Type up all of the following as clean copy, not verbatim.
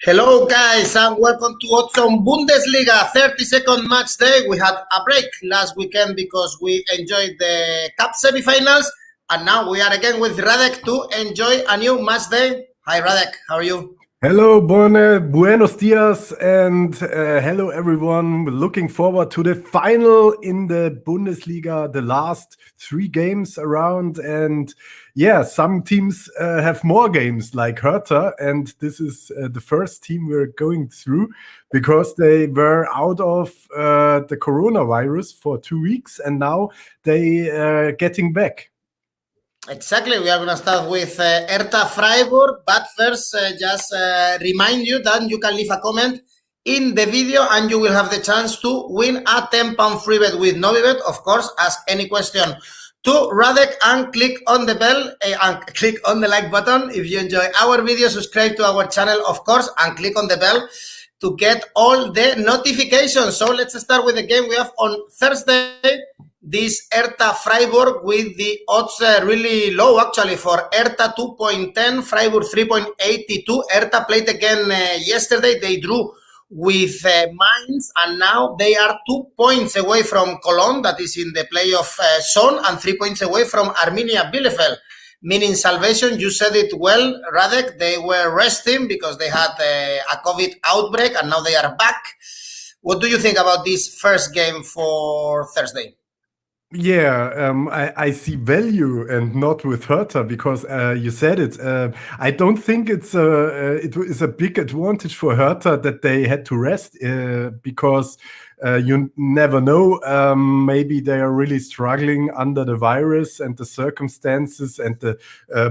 Hello guys and welcome to Oddspedia Bundesliga 32nd match day. We had a break last weekend because we enjoyed the cup semifinals, and now we are again with Radek to enjoy a new match day. Hi Radek, how are you? Hello, buenos dias, and hello everyone. Looking forward to the final in the Bundesliga, the last 3 games around. And yeah, some teams have more games like Hertha, and this is the first team we're going through because they were out of the coronavirus for 2 weeks, and now they are getting back. Exactly, we are going to start with Hertha Freiburg, but first just remind you that you can leave a comment in the video and you will have the chance to win a £10 free bet with Novibet. Of course, ask any question to Radek and click on the bell and click on the like button. If you enjoy our video, subscribe to our channel, of course, and click on the bell to get all the notifications. So let's start with the game we have on Thursday. This Hertha Freiburg with the odds really low actually for Hertha 2.10, Freiburg 3.82. Hertha played again yesterday. They drew with Mainz, and now they are 2 points away from Cologne, that is in the playoff zone, and 3 points away from Arminia Bielefeld, meaning salvation. You said it well, Radek. They were resting because they had a COVID outbreak, and now they are back. What do you think about this first game for Thursday? Yeah, I see value and not with Hertha because you said it. I don't think it is a big advantage for Hertha that they had to rest because you never know. Maybe they are really struggling under the virus and the circumstances and the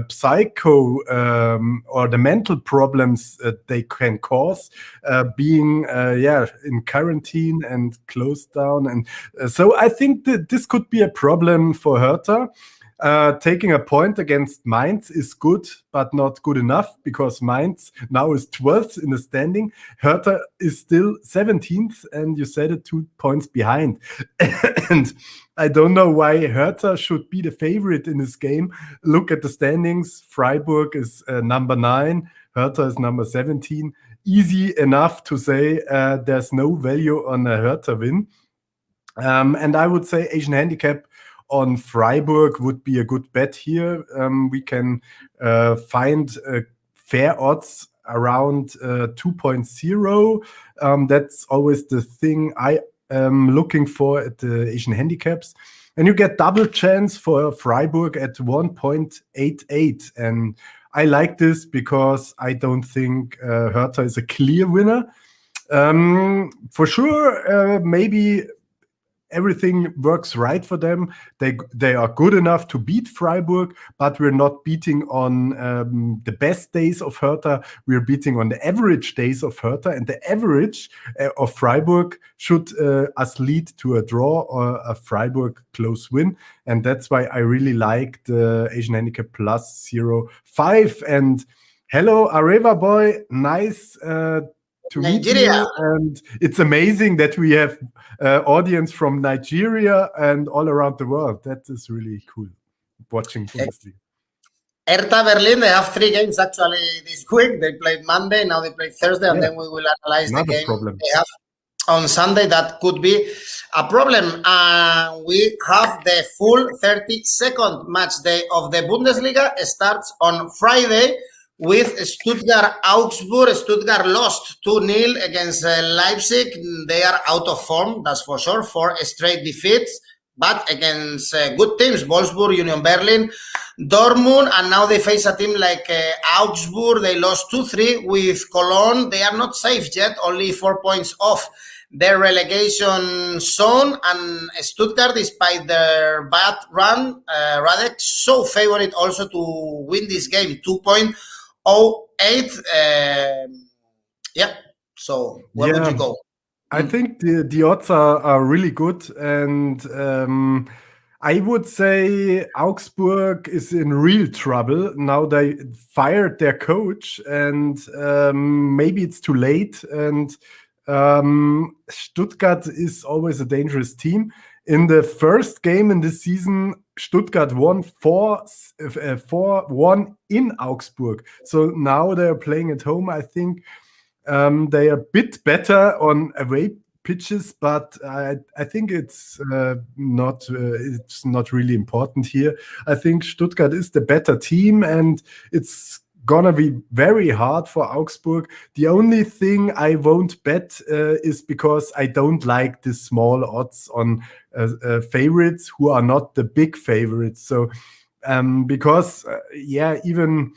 psycho or the mental problems they can cause being in quarantine and closed down. And so I think that this could be a problem for Hertha. Taking a point against Mainz is good, but not good enough because Mainz now is 12th in the standing. Hertha is still 17th, and you said it, 2 points behind. And I don't know why Hertha should be the favorite in this game. Look at the standings. Freiburg is number 9. Hertha is number 17. Easy enough to say there's no value on a Hertha win. And I would say Asian handicap on Freiburg would be a good bet here. We can find fair odds around 2.0. That's always the thing I am looking for at the Asian handicaps. And you get double chance for Freiburg at 1.88. And I like this because I don't think Hertha is a clear winner. For sure, maybe everything works right for them. They are good enough to beat Freiburg, but we're not beating on the best days of Hertha. We're beating on the average days of Hertha, and the average of Freiburg should us lead to a draw or a Freiburg close win. And that's why I really like the Asian handicap plus 0.5. And hello, Areva boy, nice to meet you, and it's amazing that we have audience from Nigeria and all around the world. That is really cool, watching Bundesliga. Hertha Berlin, they have 3 games actually this week. They played Monday, now they play Thursday, and then we will analyze the game they have on Sunday. That could be a problem. We have the full 32nd match day of the Bundesliga. It starts on Friday with Stuttgart Augsburg. Stuttgart lost 2-0 against Leipzig. They are out of form, that's for sure. 4 straight defeats, but against good teams, Wolfsburg, Union Berlin, Dortmund, and now they face a team like Augsburg. They lost 2-3 with Cologne. They are not safe yet, only 4 points off their relegation zone. And Stuttgart, despite their bad run, Radek, so favorite also to win this game, 2.08. So where would you go? I think the odds are really good, and I would say Augsburg is in real trouble. Now they fired their coach, and maybe it's too late. And Stuttgart is always a dangerous team. In the first game in this season, Stuttgart won 4-1 in Augsburg. So now they're playing at home. I think They are a bit better on away pitches, but I think it's not really important here. I think Stuttgart is the better team, and it's gonna be very hard for Augsburg. The only thing I won't bet is because I don't like the small odds on favorites who are not the big favorites. So because even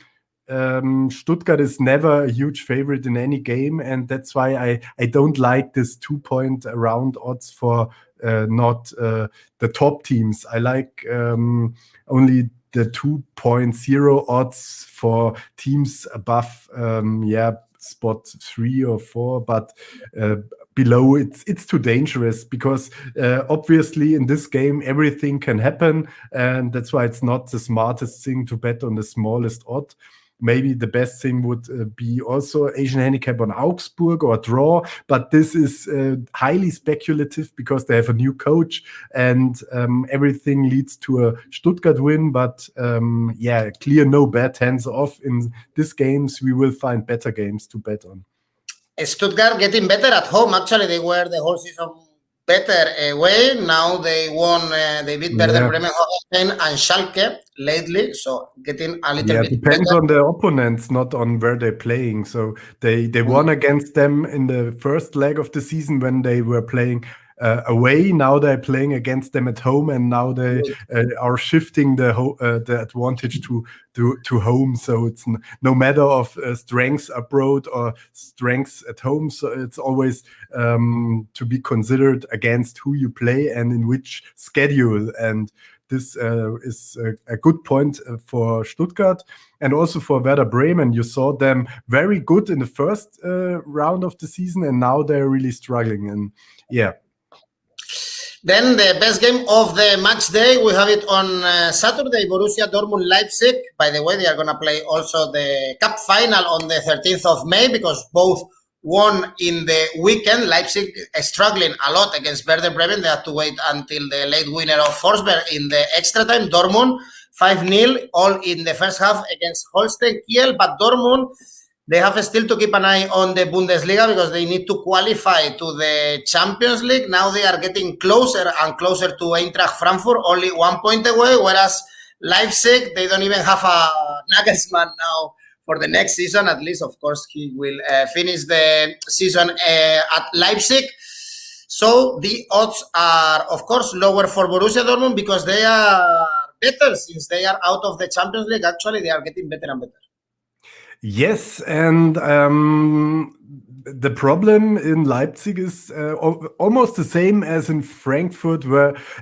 Stuttgart is never a huge favorite in any game, and that's why I don't like this 2-point around odds for not the top teams. I like only the 2.0 odds for teams above spot 3 or 4, but below it's too dangerous, because obviously in this game everything can happen, and that's why it's not the smartest thing to bet on the smallest odd. Maybe the best thing would be also Asian handicap on Augsburg or draw, but this is highly speculative because they have a new coach, and everything leads to a Stuttgart win. But clear no bet, hands off. In these games, we will find better games to bet on. Stuttgart getting better at home. Actually, they were the whole season better away. Now they won. They beat Werder Bremen, Hoffenheim, and Schalke lately. So getting a little bit depends better on the opponents, not on where they're playing. So they won against them in the first leg of the season when they were playing away. Now they're playing against them at home, and now they are shifting the advantage to home. So it's no matter of strengths abroad or strengths at home. So it's always to be considered against who you play and in which schedule. And this is a good point for Stuttgart, and also for Werder Bremen. You saw them very good in the first round of the season, and now they're really struggling. And Then the best game of the match day, we have it on Saturday, Borussia Dortmund Leipzig. By the way, they are going to play also the cup final on the 13th of May, because both won in the weekend. Leipzig is struggling a lot against Werder Bremen. They had to wait until the late winner of Forsberg in the extra time. Dortmund 5-0, all in the first half against Holstein Kiel. But Dortmund, they have still to keep an eye on the Bundesliga, because they need to qualify to the Champions League. Now they are getting closer and closer to Eintracht Frankfurt, only 1 point away, whereas Leipzig, they don't even have a Nagelsmann now for the next season. At least, of course, he will finish the season at Leipzig. So the odds are, of course, lower for Borussia Dortmund, because they are better since they are out of the Champions League. Actually, they are getting better and better. Yes, and the problem in Leipzig is almost the same as in Frankfurt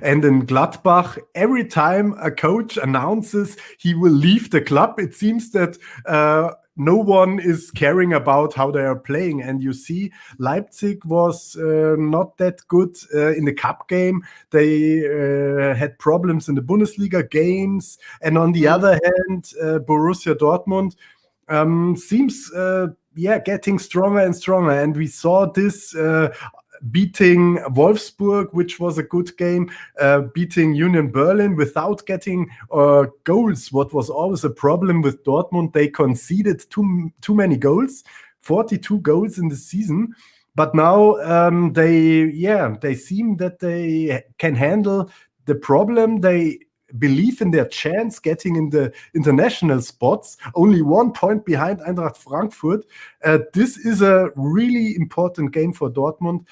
and in Gladbach. Every time a coach announces he will leave the club, it seems that no one is caring about how they are playing. And you see, Leipzig was not that good in the cup game. They had problems in the Bundesliga games. And on the other hand, Borussia Dortmund seems getting stronger and stronger, and we saw this beating Wolfsburg, which was a good game, beating Union Berlin without getting goals, what was always a problem with Dortmund. They conceded too many goals, 42 goals in the season. But now they seem that they can handle the problem. They believe in their chance getting in the international spots, only 1 point behind Eintracht Frankfurt. This is a really important game for Dortmund.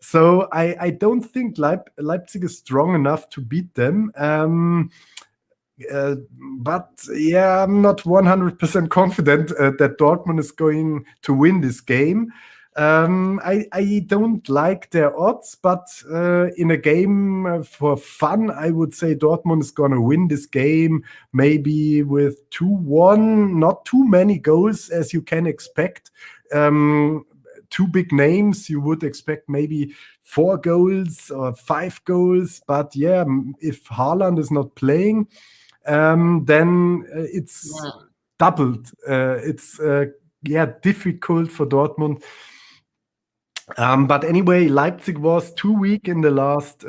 So I don't think Leipzig is strong enough to beat them. But I'm not 100% confident that Dortmund is going to win this game. I don't like their odds, but in a game for fun, I would say Dortmund is going to win this game, maybe with 2-1, not too many goals as you can expect. Two big names, you would expect maybe 4 goals or 5 goals, but if Haaland is not playing, then it's doubled. It's difficult for Dortmund. But anyway, Leipzig was too weak in the last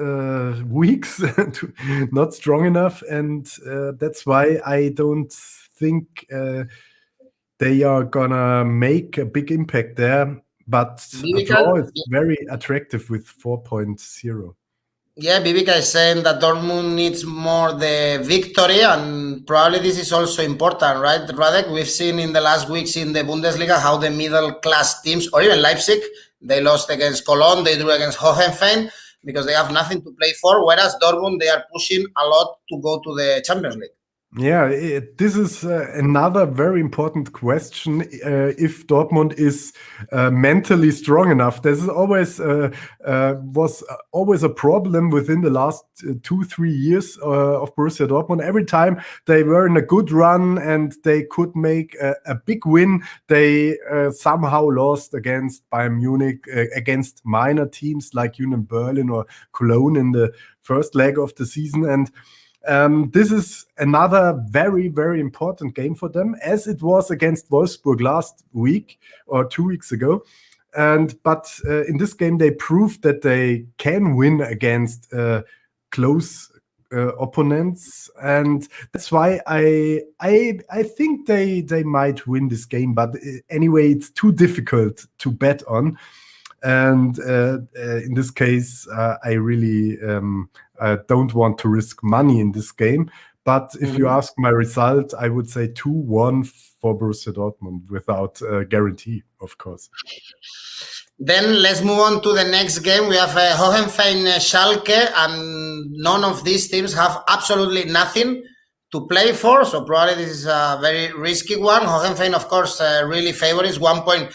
weeks, not strong enough, and that's why I don't think they are gonna make a big impact there. but a draw is very attractive with 4.0. Yeah, Vivica is saying that Dortmund needs more the victory, and probably this is also important, right, Radek? We've seen in the last weeks in the Bundesliga how the middle-class teams, or even Leipzig, they lost against Cologne, they drew against Hoffenheim, because they have nothing to play for, whereas Dortmund, they are pushing a lot to go to the Champions League. Yeah, this is another very important question. If Dortmund is mentally strong enough, this is always was always a problem within the last 2-3 years of Borussia Dortmund. Every time they were in a good run and they could make a big win, they somehow lost against Bayern Munich, against minor teams like Union Berlin or Cologne in the first leg of the season. And this is another very, very important game for them, as it was against Wolfsburg last week or 2 weeks ago. But in this game, they proved that they can win against close opponents, and that's why I think they might win this game. But anyway, it's too difficult to bet on. And in this case, I really don't want to risk money in this game. But if you ask my result, I would say 2-1 for Borussia Dortmund without guarantee, of course. Then let's move on to the next game. We have Hoffenheim Schalke, and none of these teams have absolutely nothing to play for. So probably this is a very risky one. Hoffenheim, of course, really favorites, 1.3.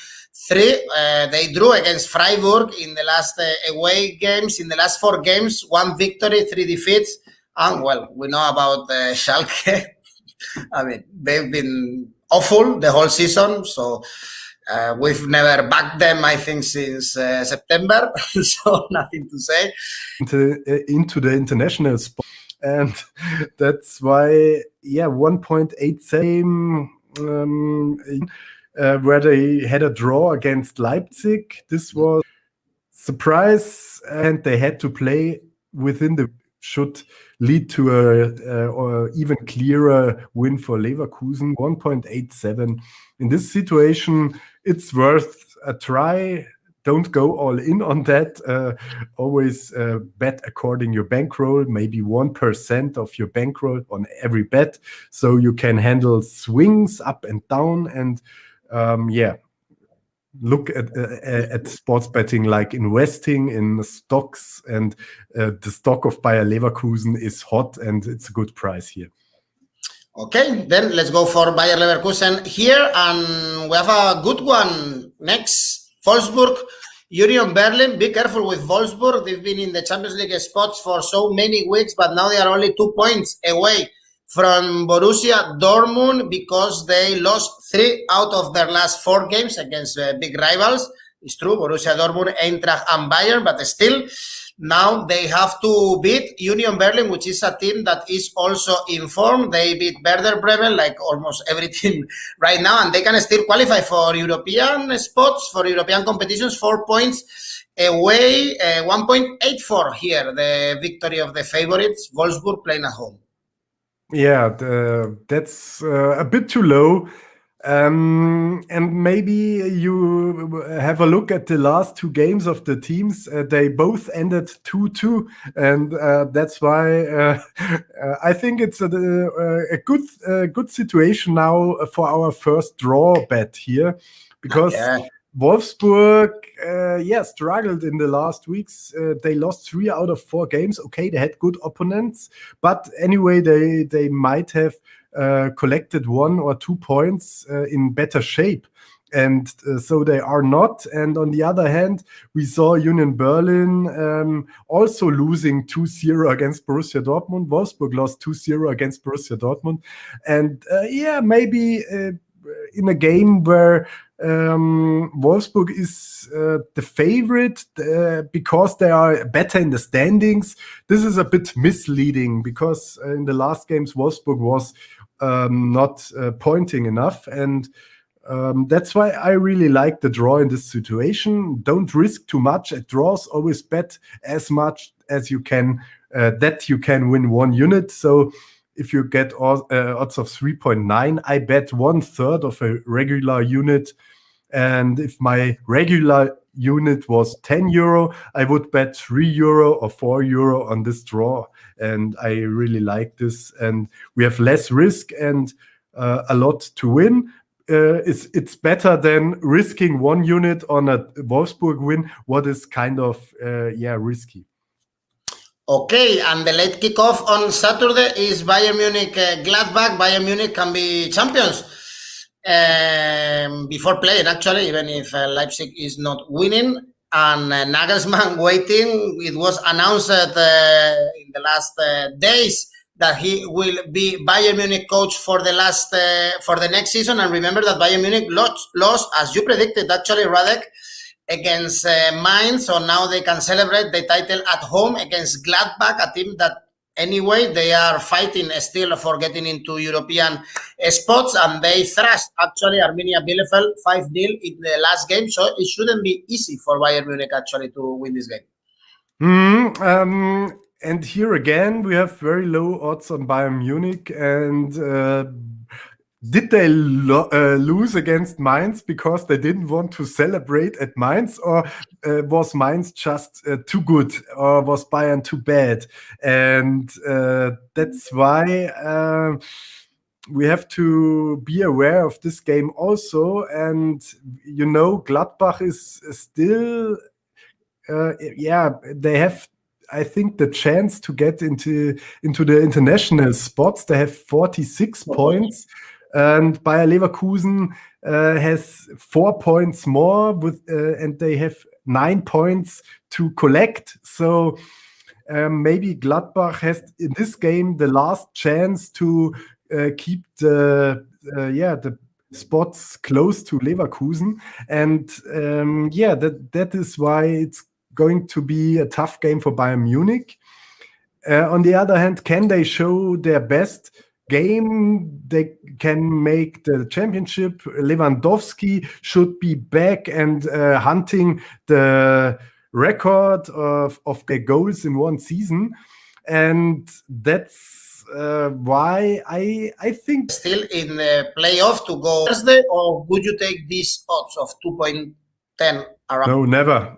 They drew against Freiburg in the last away games. In the last 4 games, 1 victory, 3 defeats. And well, we know about Schalke. I mean, they've been awful the whole season. So we've never backed them, I think, since September. So nothing to say. Into the international sport. And that's why, 1.87 where they had a draw against Leipzig. This was surprise, and they had to play within the should lead to a even clearer win for Leverkusen, 1.87. In this situation, it's worth a try. Don't go all in on that. Always bet according your bankroll, maybe 1% of your bankroll on every bet, so you can handle swings up and down. And look at sports betting like investing in stocks, and the stock of Bayer Leverkusen is hot and it's a good price here. Okay, then let's go for Bayer Leverkusen here, and we have a good one next. Wolfsburg, Union Berlin. Be careful with Wolfsburg. They've been in the Champions League spots for so many weeks, but now they are only 2 points away from Borussia Dortmund because they lost 3 out of their last 4 games against big rivals. It's true, Borussia Dortmund, Eintracht and Bayern, but still, now they have to beat Union Berlin, which is a team that is also informed. They beat Werder Bremen, like almost every team right now, and they can still qualify for European spots, for European competitions, 4 points away, 1.84 here, the victory of the favorites, Wolfsburg playing at home. Yeah, that's a bit too low. And maybe you have a look at the last 2 games of the teams. They both ended 2-2, and that's why I think it's a good situation now for our first draw bet here, because Wolfsburg struggled in the last weeks. They lost 3 out of 4 games. Okay, they had good opponents, but anyway, they might have collected 1 or 2 points in better shape, and so they are not. And on the other hand, we saw Union Berlin also losing 2-0 against Borussia Dortmund. Wolfsburg lost 2-0 against Borussia Dortmund, and maybe in a game where Wolfsburg is the favorite because they are better in the standings, this is a bit misleading, because in the last games Wolfsburg was not pointing enough, and that's why I really like the draw in this situation. Don't risk too much at draws. Always bet as much as you can, that you can win 1 unit. So if you get odds of 3.9, I bet 1/3 of a regular unit And if my regular unit was 10 euro, I would bet 3 euro or 4 euro on this draw. And I really like this. And we have less risk and a lot to win. It's better than risking 1 unit on a Wolfsburg win, what is kind of risky. Okay, and the late kickoff on Saturday is Bayern Munich Gladbach. Bayern Munich can be champions before playing, actually, even if Leipzig is not winning. And Nagelsmann waiting. It was announced in the last days that he will be Bayern Munich coach for the next season. And remember that Bayern Munich lost, as you predicted, actually, Radek, against Mainz. So now they can celebrate the title at home against Gladbach, a team that anyway they are fighting still for getting into European spots, and they thrashed actually Arminia Bielefeld 5-0 in the last game. So it shouldn't be easy for Bayern Munich actually to win this game. And here again, we have very low odds on Bayern Munich. And did they lose against Mainz because they didn't want to celebrate at Mainz? Or was Mainz just too good? Or was Bayern too bad? And that's why we have to be aware of this game also. And, you know, Gladbach is still, they have, I think, the chance to get into the international spots. They have 46 points, and Bayer Leverkusen has 4 points more and they have 9 points to collect. So maybe Gladbach has in this game the last chance to keep the spots close to Leverkusen, and that is why it's going to be a tough game for Bayern Munich. On the other hand, can they show their best game? They can make the championship. Lewandowski should be back and hunting the record of the goals in one season. And that's why I think still in the playoff to go Thursday, or would you take these odds of 2.10 around? No, never.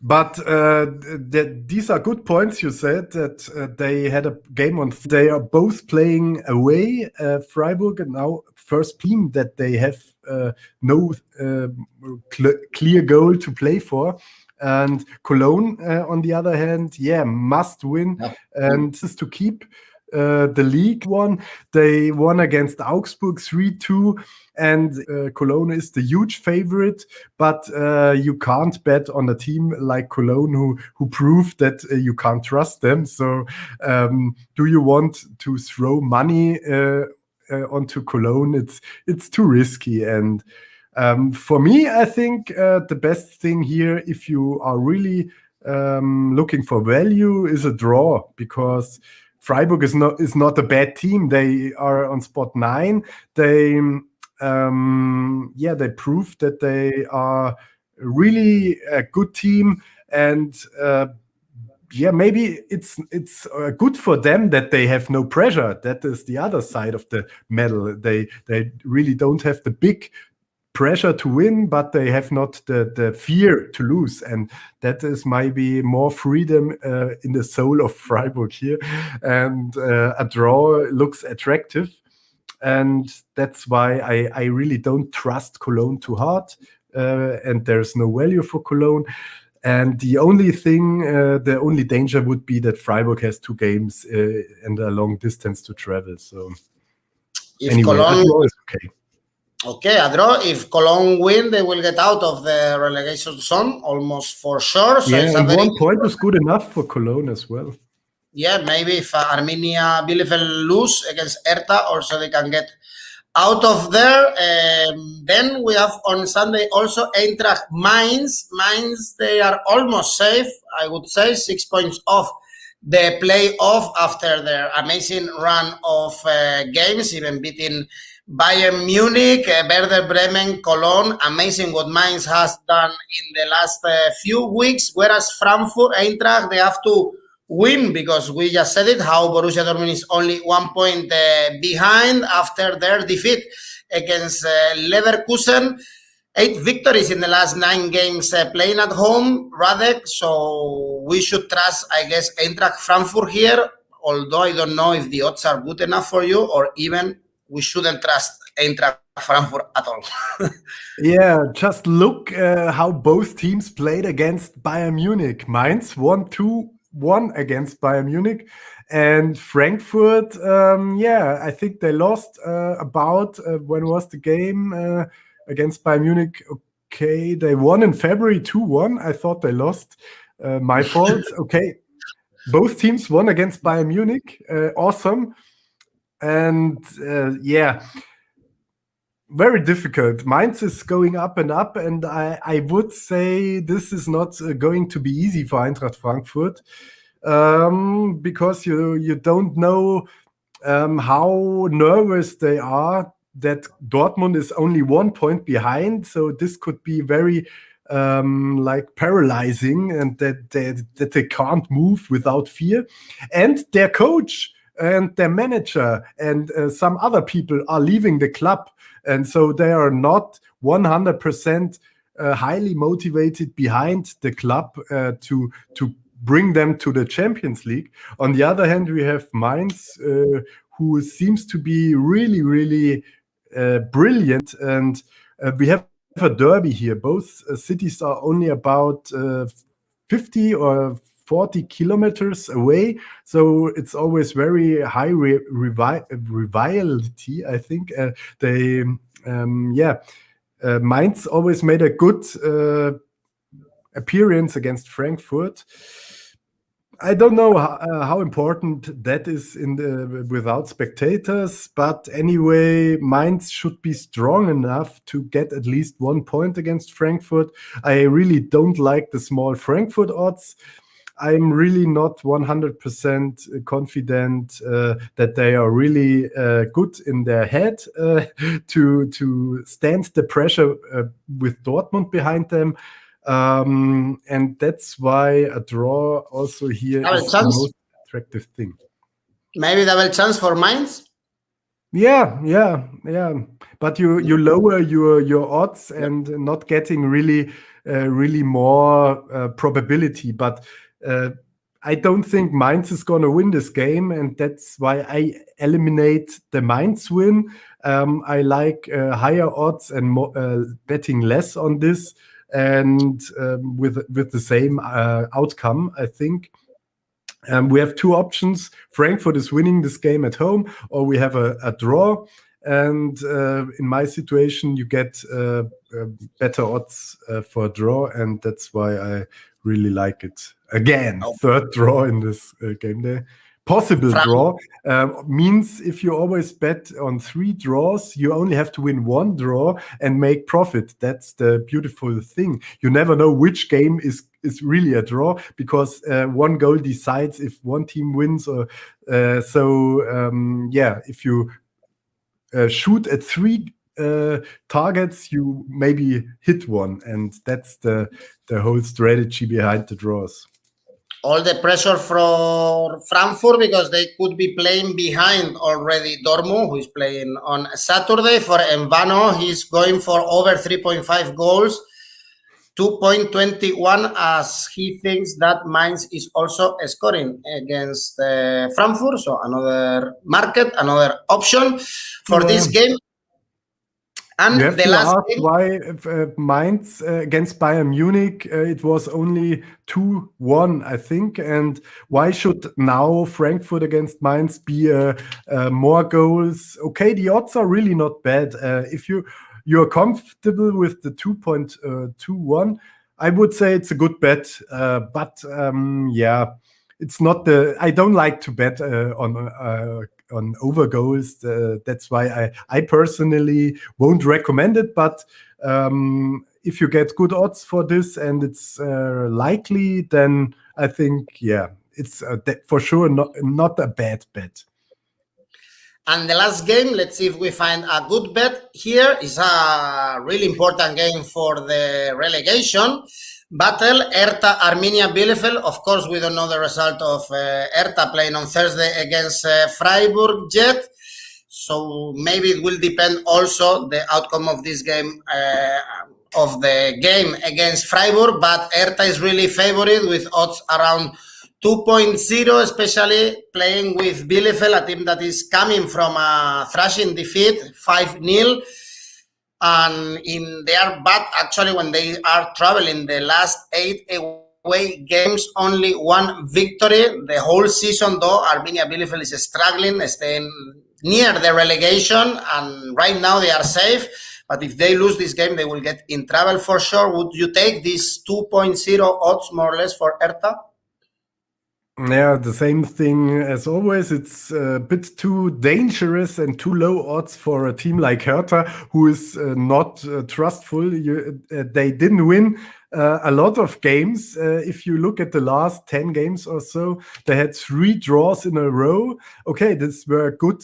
But these are good points. You said that they had a game on. They are both playing away, Freiburg, and now first team that they have no clear goal to play for. And Cologne, on the other hand, must win. Yep. And this is to keep the league one. They won against Augsburg 3-2, and Cologne is the huge favorite. But you can't bet on a team like Cologne who proved that you can't trust them. So do you want to throw money onto Cologne? It's too risky. And for me, I think the best thing here, if you are really looking for value, is a draw, because Freiburg is not a bad team. They are on spot 9. They proved that they are really a good team, and maybe it's good for them that they have no pressure. That is the other side of the medal. They really don't have the big pressure to win, but they have not the fear to lose, and that is maybe more freedom in the soul of Freiburg here. And a draw looks attractive, and that's why I really don't trust Cologne too hard, and there's no value for Cologne. And the only thing, the only danger would be that Freiburg has 2 games and a long distance to travel. So if anyway, Cologne a draw is okay. Okay, a draw. If Cologne win, they will get out of the relegation zone almost for sure. So it's and 1 point is good enough for Cologne as well. Yeah, maybe if Arminia Bielefeld lose against Hertha, also they can get out of there. Then we have on Sunday also Eintracht Mainz. Mainz, they are almost safe, I would say, 6 points off the playoff after their amazing run of games, even beating Bayern Munich, Werder Bremen, Cologne. Amazing what Mainz has done in the last few weeks, whereas Frankfurt, Eintracht, they have to win, because we just said it, how Borussia Dortmund is only 1 point behind after their defeat against Leverkusen. 8 victories in the last 9 games playing at home, Radek. So we should trust, I guess, Eintracht Frankfurt here. Although I don't know if the odds are good enough for you, or even we shouldn't trust Eintracht Frankfurt at all. Yeah, just look how both teams played against Bayern Munich. Mainz won 2-1 against Bayern Munich. And Frankfurt, I think they lost about, when was the game against Bayern Munich? Okay, they won in February 2-1. I thought they lost. My fault. Okay. Both teams won against Bayern Munich. Awesome. And very difficult. Mainz is going up and up, and I would say this is not going to be easy for Eintracht Frankfurt because you don't know how nervous they are that Dortmund is only 1 point behind. So this could be very paralyzing, and that they can't move without fear. And their coach and their manager and some other people are leaving the club, and so they are not 100% highly motivated behind the club to bring them to the Champions League. On the other hand, we have Mainz, who seems to be really, really brilliant, and we have a derby here. Both cities are only about 50 or 40 kilometers away, so it's always very high rivalry, I think. Mainz always made a good appearance against Frankfurt. I don't know how important that is without spectators, but anyway, Mainz should be strong enough to get at least 1 point against Frankfurt. I really don't like the small Frankfurt odds. I'm really not 100% confident that they are really good in their head to stand the pressure with Dortmund behind them. And that's why a draw also here is the most attractive thing. Maybe double chance for Mainz? Yeah. But you lower your odds and not getting really more probability. But I don't think Mainz is going to win this game, and that's why I eliminate the Mainz win. I like higher odds and betting less on this, and with the same outcome, I think. We have two options. Frankfurt is winning this game at home, or we have a draw. And in my situation, you get better odds for a draw, and that's why I really like it. Again, third draw in this game day. Possible draw means if you always bet on 3 draws, you only have to win 1 draw and make profit. That's the beautiful thing. You never know which game is really a draw, because 1 goal decides if one team wins. Or if you shoot at 3 targets, you maybe hit 1, and that's the whole strategy behind the draws. All the pressure for Frankfurt, because they could be playing behind already Dortmund, who is playing on Saturday. For Envano, he's going for over 3.5 goals, 2.21, as he thinks that Mainz is also scoring against Frankfurt. So another market, another option for this game. And you have the to last ask game, why Mainz against Bayern Munich, it was only 2-1, I think. And why should now Frankfurt against Mainz be more goals? Okay, the odds are really not bad. If you're comfortable with the 2.21, I would say it's a good bet. It's not I don't like to bet on over goals. That's why I personally won't recommend it. But if you get good odds for this and it's likely, then I think, it's for sure not a bad bet. And the last game, let's see if we find a good bet here. Is a really important game for the relegation battle. Hertha Arminia Bielefeld. Of course, we don't know the result of Hertha playing on Thursday against Freiburg yet. So maybe it will depend also the outcome of this game, of the game against Freiburg, but Hertha is really favored with odds around 2.0, especially playing with Bielefeld, a team that is coming from a thrashing defeat, 5-0. And they are bad actually when they are traveling. The last 8 away games, only 1 victory the whole season, though Arminia Bielefeld is struggling, staying near the relegation, and right now they are safe. But if they lose this game, they will get in trouble for sure. Would you take these 2.0 odds more or less for Hertha? Yeah, the same thing as always. It's a bit too dangerous and too low odds for a team like Hertha, who is not trustful. They didn't win a lot of games. If you look at the last 10 games or so, they had 3 draws in a row. Okay, these were good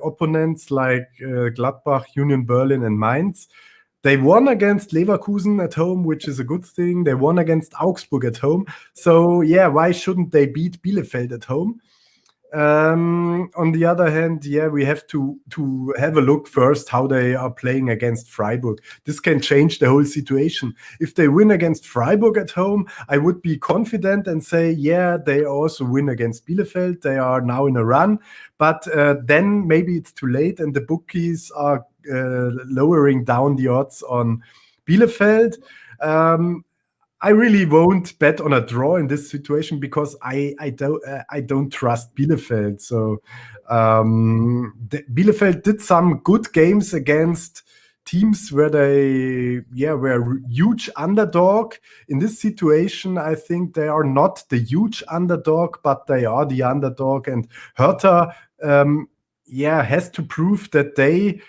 opponents like Gladbach, Union Berlin, and Mainz. They won against Leverkusen at home, which is a good thing. They won against Augsburg at home. So, yeah, why shouldn't they beat Bielefeld at home? On the other hand, yeah, we have to have a look first how they are playing against Freiburg. This can change the whole situation. If they win against Freiburg at home, I would be confident and say, yeah, they also win against Bielefeld. They are now in a run. But then maybe it's too late and the bookies are lowering down the odds on Bielefeld. I really won't bet on a draw in this situation because I don't trust Bielefeld. So Bielefeld did some good games against teams where they were huge underdog. In this situation, I think they are not the huge underdog, but they are the underdog. And Hertha has to prove that they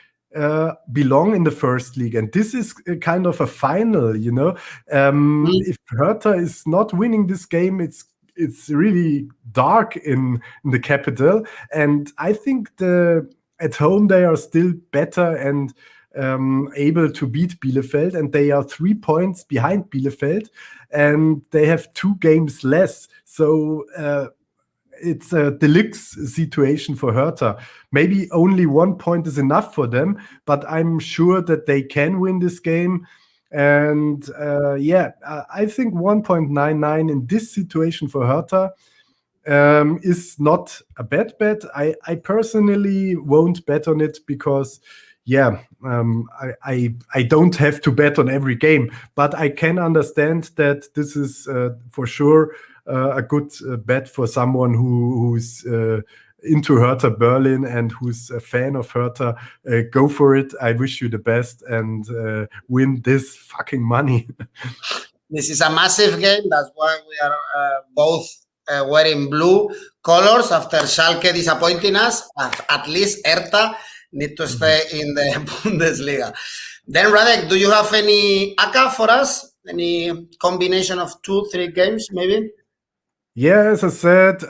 belong in the first league, and this is kind of a final, you know. If Hertha is not winning this game, it's really dark in the capital, and I think at home they are still better and able to beat Bielefeld, and they are 3 points behind Bielefeld, and they have 2 games less. So it's a deluxe situation for Hertha. Maybe only 1 point is enough for them, but I'm sure that they can win this game. And I think 1.99 in this situation for Hertha is not a bad bet. I personally won't bet on it because I don't have to bet on every game, but I can understand that this is for sure a good bet for someone who's into Hertha Berlin and who's a fan of Hertha. Go for it. I wish you the best and win this fucking money. This is a massive game. That's why we are both wearing blue colors after Schalke disappointing us. At least Hertha need to stay in the Bundesliga. Then, Radek, do you have any ACCA for us? Any combination of 2-3 games, maybe? Yeah, as I said,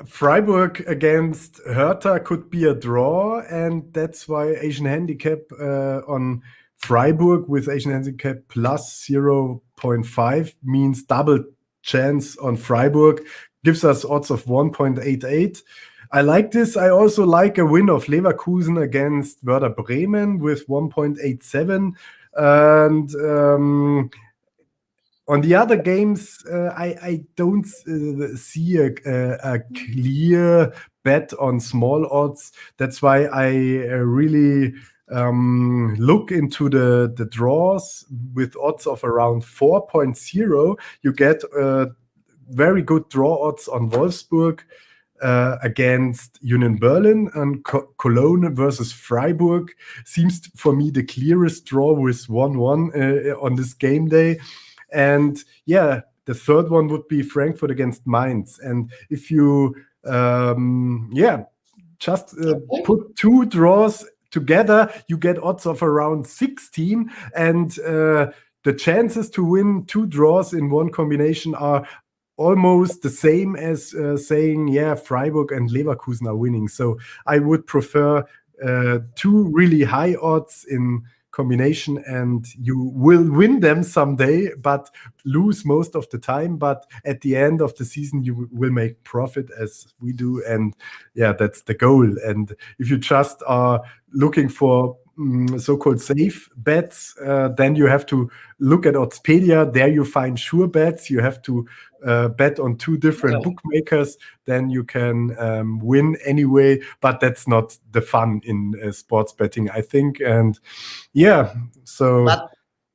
Freiburg against Hertha could be a draw, and that's why Asian handicap on Freiburg with Asian handicap plus 0.5 means double chance on Freiburg, gives us odds of 1.88. I like this. I also like a win of Leverkusen against Werder Bremen with 1.87. And on the other games, I don't see a clear bet on small odds. That's why I really look into the draws with odds of around 4.0. You get very good draw odds on Wolfsburg against Union Berlin, and Cologne versus Freiburg seems for me the clearest draw with 1-1 on this game day. And yeah, the third one would be Frankfurt against Mainz. And if you just put 2 draws together, you get odds of around 16, and the chances to win 2 draws in one combination are almost the same as saying Freiburg and Leverkusen are winning. So I would prefer 2 really high odds in combination, and you will win them someday, but lose most of the time. But at the end of the season, you will make profit as we do. And yeah, that's the goal. And if you just are looking for so-called safe bets, then you have to look at Oddspedia. There you find sure bets. You have to bet on 2 different bookmakers. Then you can win anyway. But that's not the fun in sports betting, I think. And yeah, so... But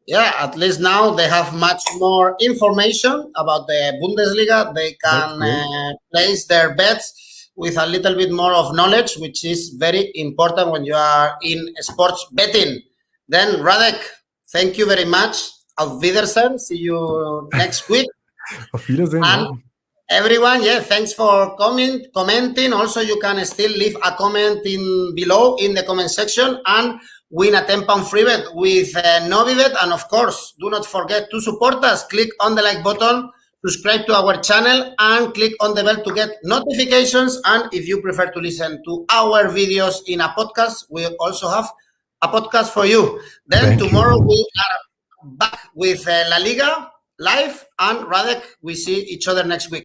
yeah, at least now they have much more information about the Bundesliga. They can place their bets with a little bit more of knowledge, which is very important when you are in sports betting. Then, Radek, thank you very much. Auf Wiedersehen. See you next week. Auf Wiedersehen. And everyone, thanks for commenting. Also, you can still leave a comment below in the comment section and win a £10 free bet with Novibet. And of course, do not forget to support us. Click on the like button, subscribe to our channel, and click on the bell to get notifications. And if you prefer to listen to our videos in a podcast, we also have a podcast for you. Then tomorrow we are back with La Liga live, and Radek, we see each other next week.